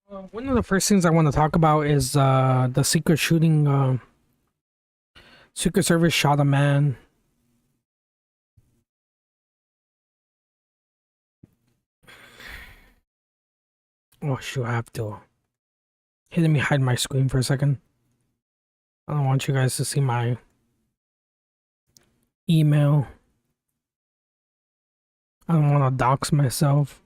One of the first things I want to talk about is the secret shooting. Secret Service shot a man. Oh shoot! I have to. Hey, let me hide my screen for a second. I don't want you guys to see my email. I don't want to dox myself.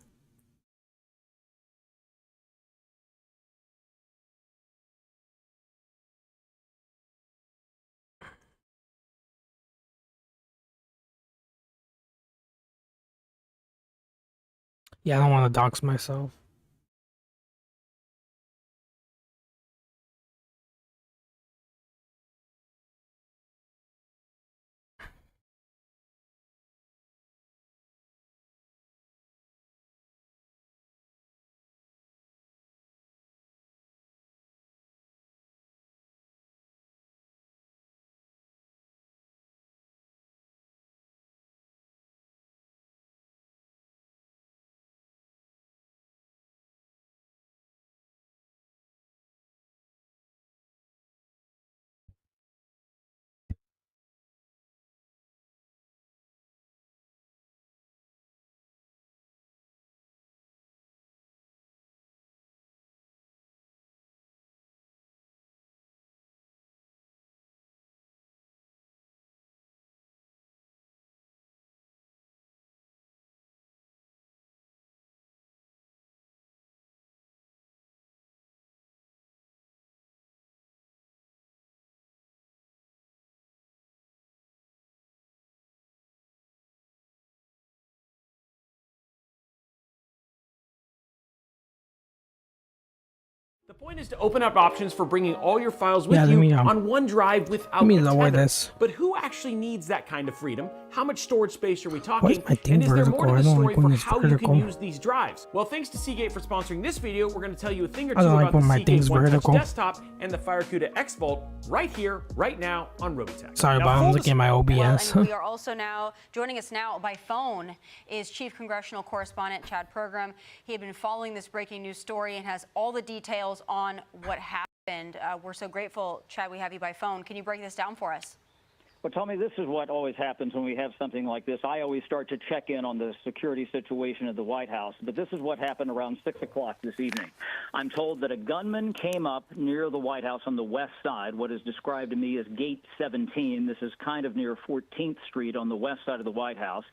Yeah, I don't want to dox myself. The point is to open up options for bringing all your files with you on one drive without a tether. But who actually needs that kind of freedom? How much storage space are we talking? And is there more to the story for how you can use these drives? Well, thanks to Seagate for sponsoring this video, we're going to tell you a thing or two about the Seagate One Touch Desktop and the FireCuda X Vault right here, right now on Robotech. Sorry, but I'm looking at my OBS. Well, and we are also now, joining us now by phone is Chief Congressional Correspondent Chad Pergram. He had been following this breaking news story and has all the details on what happened. We're so grateful, Chad, we have you by phone. Can you break this down for us? Well, Tommy, this is what always happens when we have something like this. I always start to check in on the security situation at the White House, but this is what happened around 6 o'clock this evening. I'm told that a gunman came up near the White House on the west side, what is described to me as Gate 17. This is kind of near 14th Street on the west side of the White House,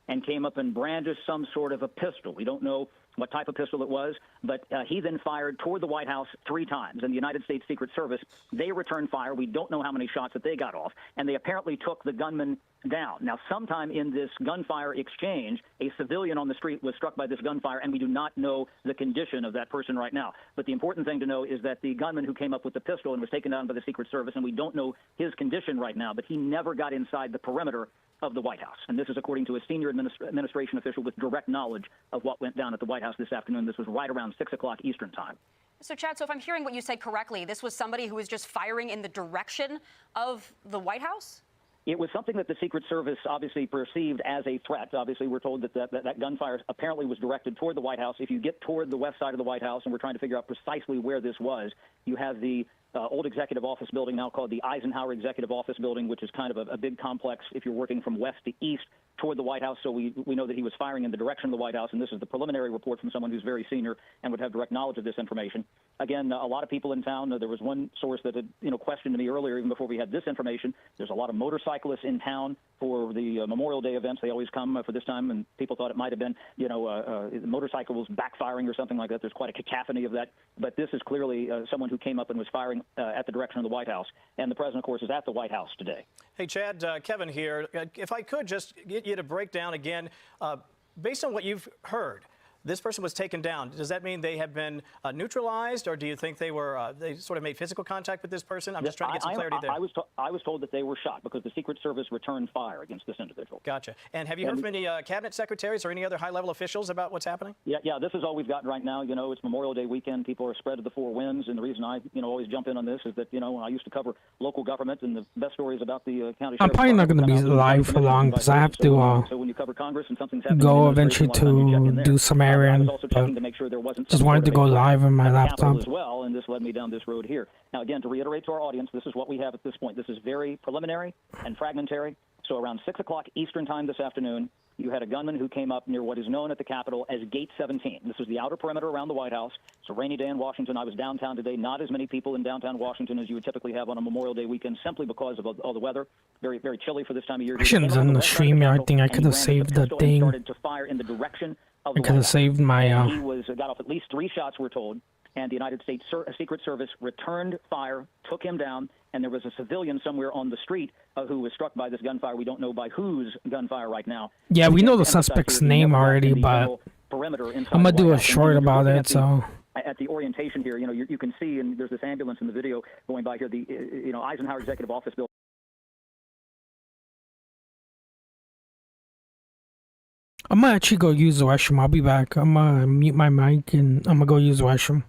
and came up and brandished some sort of a pistol. We don't know what type of pistol it was, but he then fired toward the White House 3 times. And the United States Secret Service, they returned fire. We don't know how many shots that they got off, and they apparently took the gunman down. Now, sometime in this gunfire exchange, a civilian on the street was struck by this gunfire, and we do not know the condition of that person right now. But the important thing to know is that the gunman who came up with the pistol and was taken down by the Secret Service, and we don't know his condition right now, but he never got inside the perimeter of the White House. And this is according to a senior administration official with direct knowledge of what went down at the White House this afternoon. This was right around 6 o'clock Eastern time. So, Chad, so if I'm hearing what you said correctly, this was somebody who was just firing in the direction of the White House? It was something that the Secret Service obviously perceived as a threat. Obviously, we're told that gunfire apparently was directed toward the White House. If you get toward the west side of the White House, and we're trying to figure out precisely where this was, you have the old executive office building now called the Eisenhower Executive Office Building, which is kind of a big complex if you're working from west to east toward the White House. So we know that he was firing in the direction of the White House, and this is the preliminary report from someone who's very senior and would have direct knowledge of this information. Again, a lot of people in town. There was one source that had questioned me earlier, even before we had this information. There's a lot of motorcyclists in town for the Memorial Day events. They always come for this time, and people thought it might have been motorcycles backfiring or something like that. There's quite a cacophony of that. But this is clearly someone who came up and was firing at the direction of the White House. And the president, of course, is at the White House today. Hey, Chad, Kevin here. If I could just get you to break down again, based on what you've heard, this person was taken down. Does that mean they have been neutralized, or do you think they were they sort of made physical contact with this person? I'm just trying to get some clarity there. I was told that they were shot because the Secret Service returned fire against this individual. Gotcha. And have you heard from any cabinet secretaries or any other high-level officials about what's happening? Yeah. This is all we've got right now. It's Memorial Day weekend. People are spread to the 4 winds, and the reason I always jump in on this is that I used to cover local government, and the best stories about the county. I'm probably not going to be live for long because I have to so when you cover Congress and something's go eventually to do some errands Marion, also checking to make sure there wasn't just wanted to go live on my laptop as well, and this led me down this road here. Now, again, to reiterate to our audience, this is what we have at this point. This is very preliminary and fragmentary. So around 6 o'clock Eastern time this afternoon, you had a gunman who came up near what is known at the Capitol as Gate 17. This is the outer perimeter around the White House. It's a rainy day in Washington. I was downtown today. Not as many people in downtown Washington as you would typically have on a Memorial Day weekend, simply because of all the weather. Very, very chilly for this time of year. I shouldn't have done the StreamYard thing. I could have saved the thing. Started to fire in the direction of the I could have saved my. He got off at least 3 shots, we're told. And the United States Secret Service returned fire, took him down, and there was a civilian somewhere on the street who was struck by this gunfire. We don't know by whose gunfire right now. Yeah, we know the suspect's name already, but I'm gonna do a short about it. So at the orientation here, you can see, and there's this ambulance in the video going by here. The Eisenhower Executive Office building. I'm gonna actually go use the restroom. I'll be back. I'm gonna mute my mic and I'm gonna go use the restroom.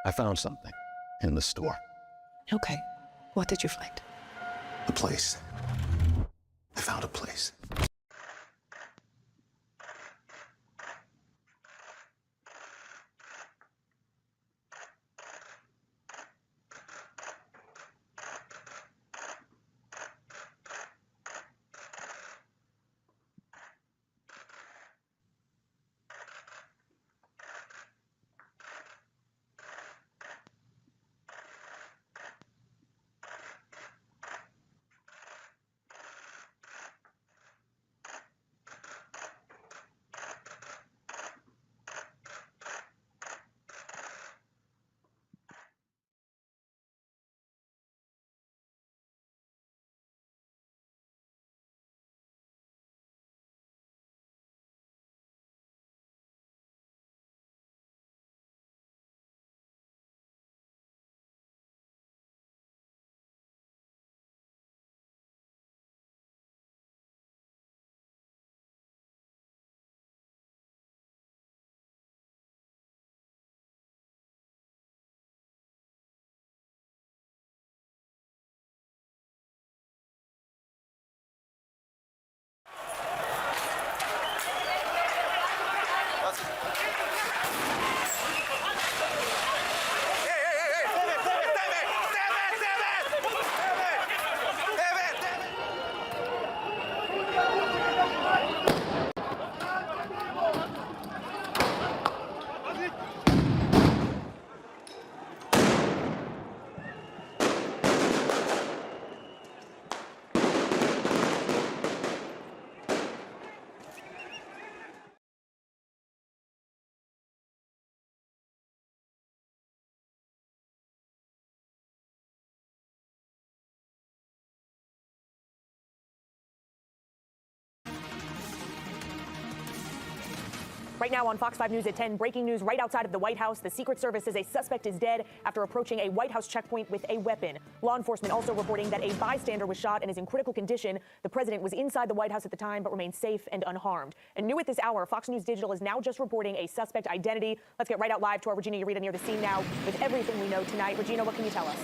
I found something in the store. Okay. What did you find? A place. I found a place. Right now on Fox 5 News at 10, breaking news right outside of the White House. The Secret Service says a suspect is dead after approaching a White House checkpoint with a weapon. Law enforcement also reporting that a bystander was shot and is in critical condition. The president was inside the White House at the time, but remains safe and unharmed. And new at this hour, Fox News Digital is now just reporting a suspect identity. Let's get right out live to our Regina Ureta near the scene now with everything we know tonight. Regina, what can you tell us?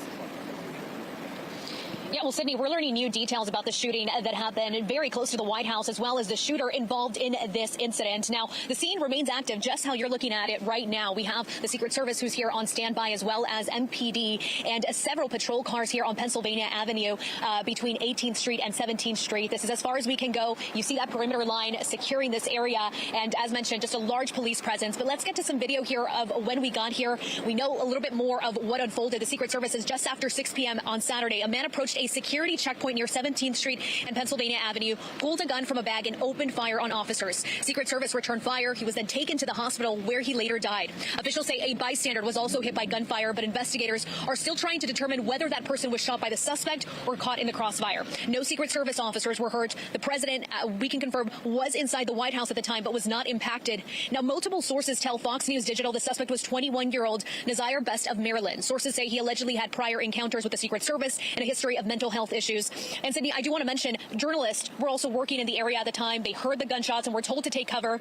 Yeah, well, Sydney, we're learning new details about the shooting that happened very close to the White House, as well as the shooter involved in this incident. Now, the scene remains active, just how you're looking at it right now. We have the Secret Service who's here on standby, as well as MPD and several patrol cars here on Pennsylvania Avenue between 18th Street and 17th Street. This is as far as we can go. You see that perimeter line securing this area. And as mentioned, just a large police presence. But let's get to some video here of when we got here. We know a little bit more of what unfolded. The Secret Service is just after 6 p.m. on Saturday. A man approached a security checkpoint near 17th Street and Pennsylvania Avenue, pulled a gun from a bag and opened fire on officers. Secret Service returned fire. He was then taken to the hospital where he later died. Officials say a bystander was also hit by gunfire, but investigators are still trying to determine whether that person was shot by the suspect or caught in the crossfire. No Secret Service officers were hurt. The president, we can confirm, was inside the White House at the time, but was not impacted. Now, multiple sources tell Fox News Digital the suspect was 21-year-old Nazir Best of Maryland. Sources say he allegedly had prior encounters with the Secret Service and a history of mental health issues. And Sydney, I do want to mention journalists were also working in the area at the time. They heard the gunshots and were told to take cover.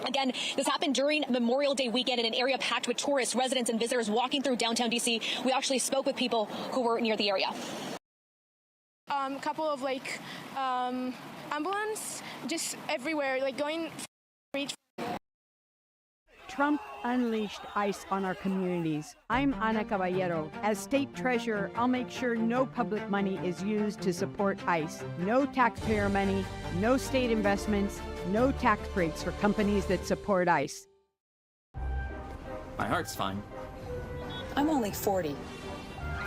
Again, this happened during Memorial Day weekend in an area packed with tourists, residents, and visitors walking through downtown D.C. We actually spoke with people who were near the area. Couple of ambulance just everywhere, going reach. Trump unleashed ICE on our communities. I'm Ana Caballero. As state treasurer, I'll make sure no public money is used to support ICE. No taxpayer money, no state investments, no tax breaks for companies that support ICE. My heart's fine. I'm only 40.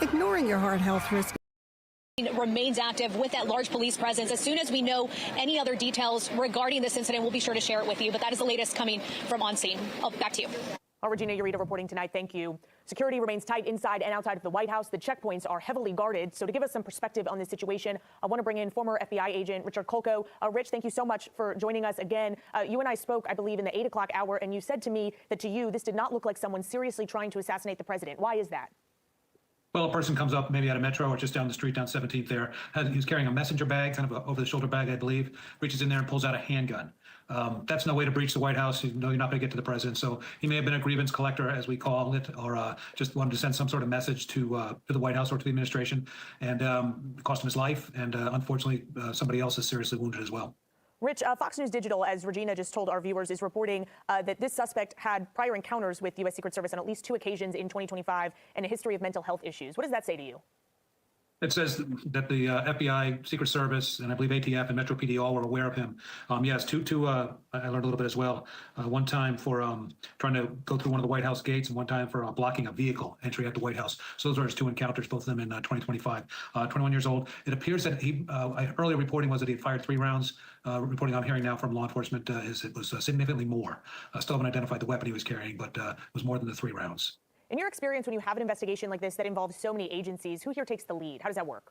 Ignoring your heart health risk remains active with that large police presence. As soon as we know any other details regarding this incident, we'll be sure to share it with you. But that is the latest coming from on scene. Back to you. Regina Ureta reporting tonight. Thank you. Security remains tight inside and outside of the White House. The checkpoints are heavily guarded. So to give us some perspective on this situation, I want to bring in former FBI agent Richard Kolko. Rich, thank you so much for joining us again. You and I spoke, I believe, in the 8 o'clock hour, and you said to me that to you, this did not look like someone seriously trying to assassinate the president. Why is that? Well, a person comes up maybe at a metro or just down the street down 17th there. He's carrying a messenger bag, kind of an over-the-shoulder bag, I believe, reaches in there and pulls out a handgun. That's no way to breach the White House. You know you're not going to get to the president. So he may have been a grievance collector, as we call it, or just wanted to send some sort of message to the White House or to the administration, and cost him his life. And unfortunately, somebody else is seriously wounded as well. Rich, Fox News Digital, as Regina just told our viewers, is reporting that this suspect had prior encounters with U.S. Secret Service on at least 2 occasions in 2025 and a history of mental health issues. What does that say to you? It says that the FBI, Secret Service, and I believe ATF and Metro PD all were aware of him. Yes, I learned a little bit as well. One time for trying to go through one of the White House gates, and one time for blocking a vehicle entry at the White House. So those are his 2 encounters, both of them in 2025. 21 years old. It appears that earlier reporting was that he had fired 3 rounds. Reporting I'm hearing now from law enforcement is it was significantly more. Still haven't identified the weapon he was carrying, but it was more than the 3 rounds. In your experience, when you have an investigation like this that involves so many agencies, who here takes the lead? How does that work?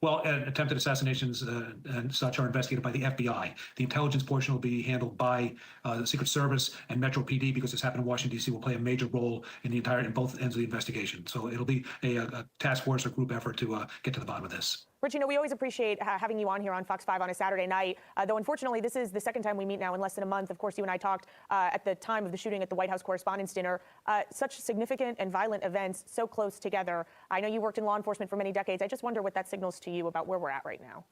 Well, attempted assassinations and such are investigated by the FBI. The intelligence portion will be handled by the Secret Service, and Metro PD, because this happened in Washington, D.C., will play a major role in both ends of the investigation. So it'll be a task force or group effort to get to the bottom of this. Rich, we always appreciate having you on here on Fox 5 on a Saturday night, though unfortunately this is the second time we meet now in less than a month. Of course, you and I talked at the time of the shooting at the White House Correspondents' Dinner. Such significant and violent events so close together. I know you worked in law enforcement for many decades. I just wonder what that signals to you about where we're at right now.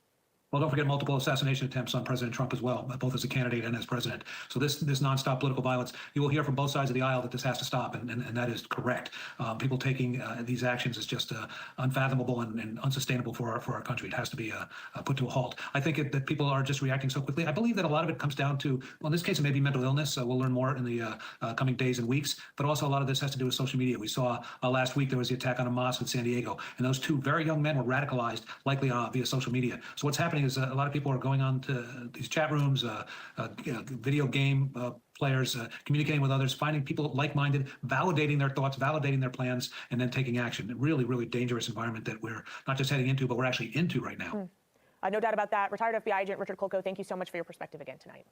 Well, don't forget multiple assassination attempts on President Trump as well, both as a candidate and as president. So this nonstop political violence, you will hear from both sides of the aisle that this has to stop, and that is correct. People taking these actions is just unfathomable and unsustainable for our country. It has to be put to a halt. I think that people are just reacting so quickly. I believe that a lot of it comes down to, well, in this case, it may be mental illness. We'll learn more in the coming days and weeks. But also a lot of this has to do with social media. We saw last week there was the attack on a mosque in San Diego, and those 2 very young men were radicalized, likely via social media. So what's happening is a lot of people are going on to these chat rooms, video game players, communicating with others, finding people like-minded, validating their thoughts, validating their plans, and then taking action. A really, really dangerous environment that we're not just heading into, but we're actually into right now. No doubt about that. Retired FBI agent Richard Kolko, thank you so much for your perspective again tonight.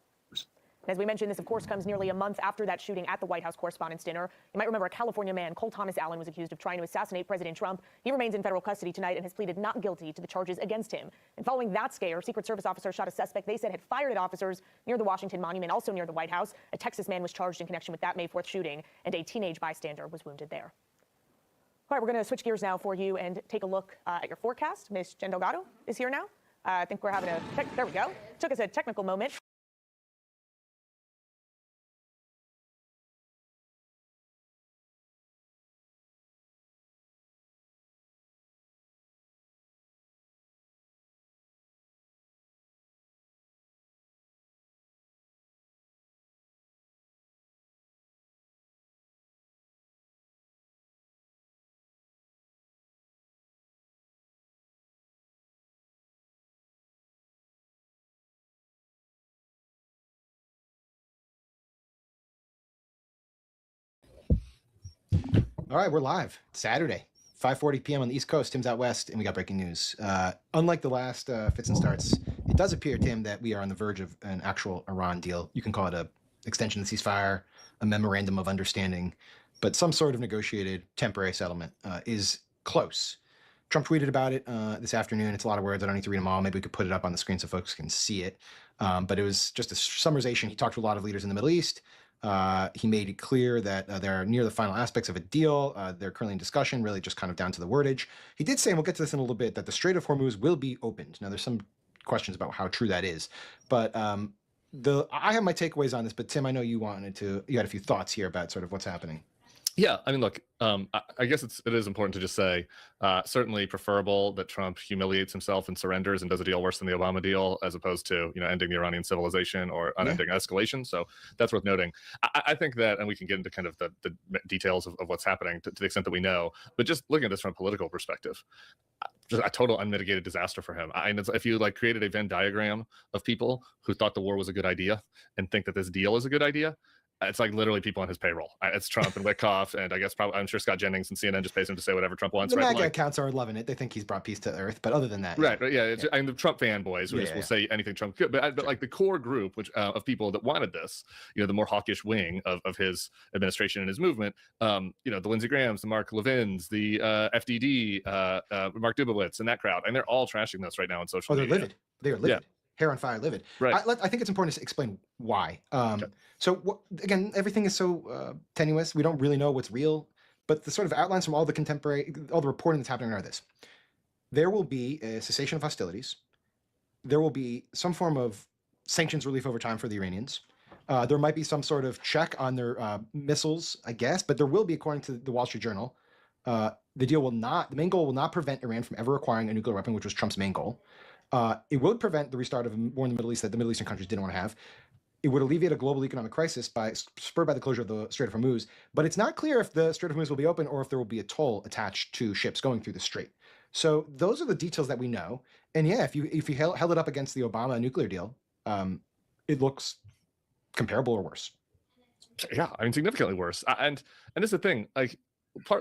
As we mentioned, this, of course, comes nearly a month after that shooting at the White House Correspondents' Dinner. You might remember a California man, Cole Thomas Allen, was accused of trying to assassinate President Trump. He remains in federal custody tonight and has pleaded not guilty to the charges against him. And following that scare, Secret Service officers shot a suspect they said had fired at officers near the Washington Monument, also near the White House. A Texas man was charged in connection with that May 4th shooting, and a teenage bystander was wounded there. All right, we're going to switch gears now for you and take a look at your forecast. Ms. Jen Delgado is here now. I think we're having there we go. Took us a technical moment. All right, we're live. It's Saturday, 5:40 p.m. on the East Coast. Tim's out west, and we got breaking news. Unlike the last fits and starts, it does appear, Tim, that we are on the verge of an actual Iran deal. You can call it a extension of the ceasefire, a memorandum of understanding, but some sort of negotiated temporary settlement is close. Trump tweeted about it this afternoon. It's a lot of words. I don't need to read them all. Maybe we could put it up on the screen so folks can see it. But it was just a summarization. He talked to a lot of leaders in the Middle East. He made it clear that they're near the final aspects of a deal. They're currently in discussion, really just kind of down to the wordage. He did say, and we'll get to this in a little bit, that the Strait of Hormuz will be opened. Now, there's some questions about how true that is. But I have my takeaways on this. But Tim, I know you had a few thoughts here about sort of what's happening. Yeah, I mean, look, I guess it is important to just say, certainly preferable that Trump humiliates himself and surrenders and does a deal worse than the Obama deal, as opposed to, ending the Iranian civilization or unending escalation. So that's worth noting. I think that, and we can get into kind of the details of what's happening to the extent that we know, but just looking at this from a political perspective, just a total unmitigated disaster for him. If you created a Venn diagram of people who thought the war was a good idea and think that this deal is a good idea, it's like literally people on his payroll. It's Trump and Witkoff, and I guess probably I'm sure Scott Jennings and CNN just pays him to say whatever Trump wants. The right? MAGA accounts are loving it. They think he's brought peace to Earth. But other than that, right, yeah. I mean, the Trump fanboys who just will say anything Trump could. But like the core group, which of people that wanted this, the more hawkish wing of his administration and his movement, the Lindsey Grahams, the Mark Levins, the FDD, Mark Dubowitz, and that crowd, and they're all trashing this right now on social media. They're livid. They are livid. Yeah. Hair on fire, livid. Right. I think it's important to explain why. So again, everything is so tenuous. We don't really know what's real, but the sort of outlines from all the reporting that's happening are this. There will be a cessation of hostilities. There will be some form of sanctions relief over time for the Iranians. There might be some sort of check on their missiles, I guess, but there will be, according to the Wall Street Journal, the main goal will not prevent Iran from ever acquiring a nuclear weapon, which was Trump's main goal. It would prevent the restart of a war in the Middle East that the Middle Eastern countries didn't want to have. It would alleviate a global economic crisis spurred by the closure of the Strait of Hormuz. But it's not clear if the Strait of Hormuz will be open or if there will be a toll attached to ships going through the strait. So those are the details that we know. And yeah, if you held it up against the Obama nuclear deal, it looks comparable or worse. Yeah, I mean, significantly worse. And this is the thing, like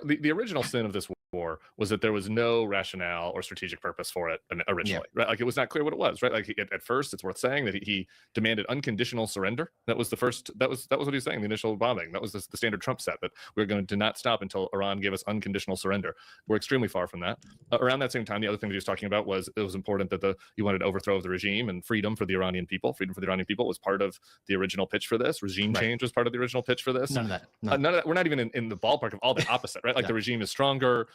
the original sin of this war was that there was no rationale or strategic purpose for it originally, right? Like it was not clear what it was, right? Like at first, it's worth saying that he demanded unconditional surrender. That was that was what he was saying. The initial bombing, that was the standard Trump set, that we're going to not stop until Iran gave us unconditional surrender. We're extremely far from that. Around that same time, the other thing that he was talking about was it was important that he wanted overthrow of the regime and freedom for the Iranian people. Freedom for the Iranian people was part of the original pitch for this. Regime change was part of the original pitch for this. None of that. None of that. We're not even in the ballpark of all the opposite, right? Like the regime is stronger.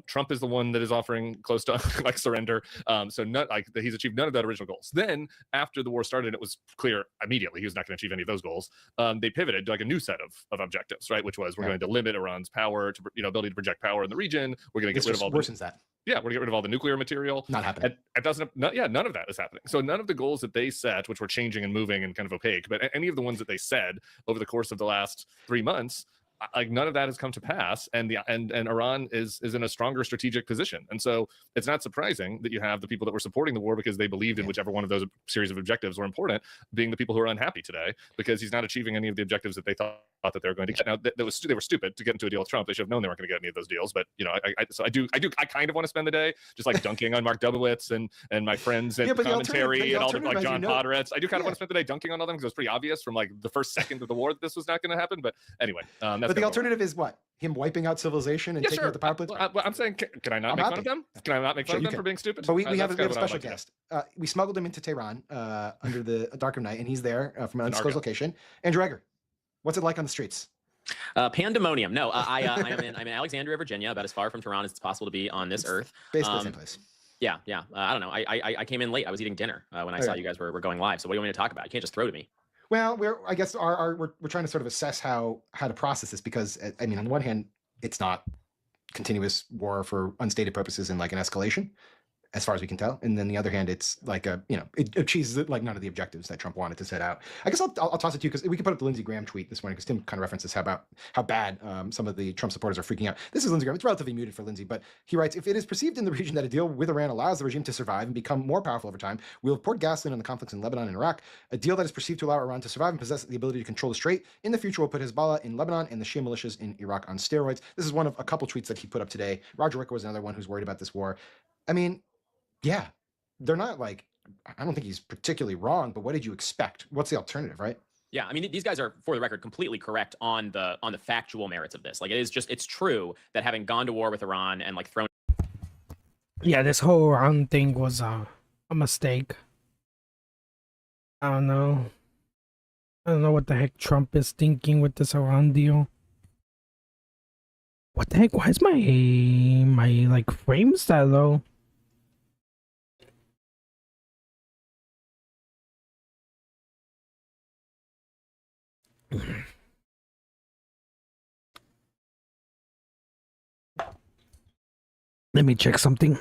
Trump is the one that is offering close to like surrender. So he's achieved none of that original goals. Then after the war started, it was clear immediately he was not going to achieve any of those goals. They pivoted to like a new set of objectives, right? Which was we're going to limit Iran's power to ability to project power in the region. We're going to get rid of all that. Yeah, we're gonna get rid of all the nuclear material. Not happening. None of that is happening. So none of the goals that they set, which were changing and moving and kind of opaque, but any of the ones that they said over the course of the last 3 months, like none of that has come to pass, and Iran is in a stronger strategic position. And so it's not surprising that you have the people that were supporting the war because they believed in whichever one of those series of objectives were important, being the people who are unhappy today because he's not achieving any of the objectives that they thought that they were going to get. Now they were stupid to get into a deal with Trump. They should have known they weren't going to get any of those deals. But I kind of want to spend the day just like dunking on Mark Dubowitz and my friends and commentary and all the like John Podretz. I do kind of want to spend the day dunking on all them because it was pretty obvious from like the first second of the war that this was not going to happen. But anyway, but the alternative is what? Him wiping out civilization and taking out the power plants? I'm saying, can I not make fun of them? Can I not make fun of them for being stupid? But we have a special guest. We smuggled him into Tehran under the dark of night, and he's there from an undisclosed location. Andrew Egger, what's it like on the streets? Pandemonium. No, I'm in Alexandria, Virginia, about as far from Tehran as it's possible to be on this earth. Basically the same place. Yeah. I don't know. I came in late. I was eating dinner when I saw you guys were going live. So what do you want me to talk about? You can't just throw to me. Well, we're trying to sort of assess how to process this because I mean, on the one hand, it's not continuous war for unstated purposes and like an escalation, as far as we can tell. And then the other hand, it's like it achieves like none of the objectives that Trump wanted to set out. I guess I'll toss it to you because we can put up the Lindsey Graham tweet this morning because Tim kind of references how bad some of the Trump supporters are freaking out. This is Lindsey Graham. It's relatively muted for Lindsey, but he writes, if it is perceived in the region that a deal with Iran allows the regime to survive and become more powerful over time, we'll have poured gasoline on the conflicts in Lebanon and Iraq. A deal that is perceived to allow Iran to survive and possess the ability to control the strait in the future will put Hezbollah in Lebanon and the Shia militias in Iraq on steroids. This is one of a couple tweets that he put up today. Roger Wicker was another one who's worried about this war. I mean, yeah. They're not like, I don't think he's particularly wrong, but what did you expect? What's the alternative, right? Yeah, I mean, these guys are, for the record, completely correct on the factual merits of this. Like, it's true that having gone to war with Iran and like thrown. Yeah, this whole Iran thing was a mistake. I don't know what the heck Trump is thinking with this Iran deal. What the heck? Why is my like frames that low? Let me check something.